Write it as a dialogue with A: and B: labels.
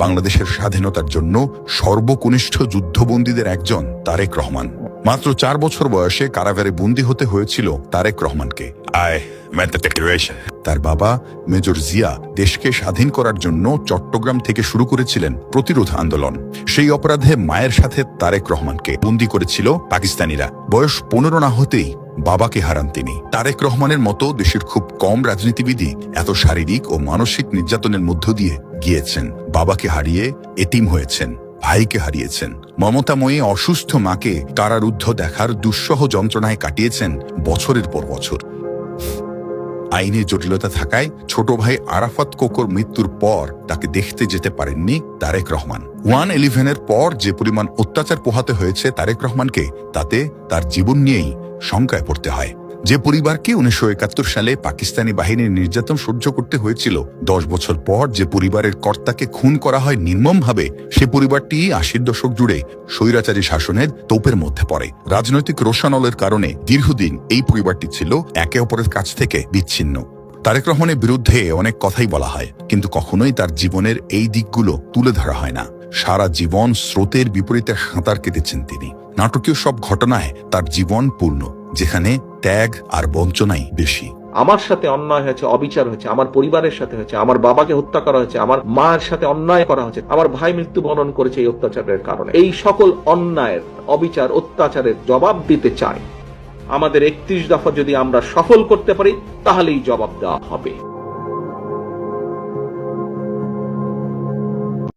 A: বাংলাদেশের স্বাধীনতার জন্য সর্বকনিষ্ঠ যুদ্ধবন্দীদের একজন তারেক রহমান। মাত্র 4 বছর বয়সে কারাগারে বন্দী হতে হয়েছিল তারেক রহমানকে। তার বাবা মেজর জিয়া দেশকে স্বাধীন করার জন্য চট্টগ্রাম থেকে শুরু করেছিলেন প্রতিরোধ আন্দোলন। সেই অপরাধে মায়ের সাথে তারেক রহমানকে বন্দী করেছিল পাকিস্তানিরা। বয়স 15 না হতেই বাবাকে হারান তিনি। তারেক রহমানের মতো দেশের খুব কম রাজনীতিবিদই এত শারীরিক ও মানসিক নির্যাতনের মধ্য দিয়ে গিয়েছেন। বাবাকে হারিয়ে এতিম হয়েছেন, ভাইকে হারিয়েছেন, মমতাময়ী অসুস্থ মাকে কারারুদ্ধ দেখার দুঃসহ যন্ত্রণায় কাটিয়েছেন বছরের পর বছর। আইনের জটিলতা থাকায় ছোট ভাই আরাফাত কোকোর মৃত্যুর পর তাকে দেখতে যেতে পারেননি তারেক রহমান। 1/11-এর পর যে পরিমাণ অত্যাচার পোহাতে হয়েছে তারেক রহমানকে, তাতে তার জীবন নিয়েই শঙ্কায় পড়তে হয়। যে পরিবারকে 1971 সালে পাকিস্তানি বাহিনীর নির্যাতন সহ্য করতে হয়েছিল, 10 বছর পর যে পরিবারের কর্তাকে খুন করা হয় নির্মমভাবে, সে পরিবারটি 80-র দশক জুড়ে স্বৈরাচারী শাসনের তোপের মধ্যে পড়ে। রাজনৈতিক রোষানলের কারণে দীর্ঘদিন এই পরিবারটি ছিল একে অপরের কাছ থেকে বিচ্ছিন্ন। তারেক রহমানের বিরুদ্ধে অনেক কথাই বলা হয়, কিন্তু কখনোই তার জীবনের এই দিকগুলো তুলে ধরা হয় না। সারা জীবন স্রোতের বিপরীতে সাঁতার কেটেছেন তিনি। নাটকীয় সব ঘটনায় তার জীবন পূর্ণ, যেখানে ত্যাগ আর বঞ্চনাই বেশি।
B: আমার সাথে অন্যায় হয়েছে, অবিচার হয়েছে, আমার পরিবারের সাথে হয়েছে, আমার বাবাকে হত্যা করা হয়েছে, আমার মায়ের সাথে অন্যায় করা হয়েছে, আমার ভাই মৃত্যুবরণ করেছে এই অত্যাচারের কারণে। এই সকল অন্যায়ের, অবিচার, অত্যাচারের জবাব দিতে চাই। আমাদের 31 দফা যদি আমরা সফল করতে পারি, তাহলেই জবাব দেওয়া হবে।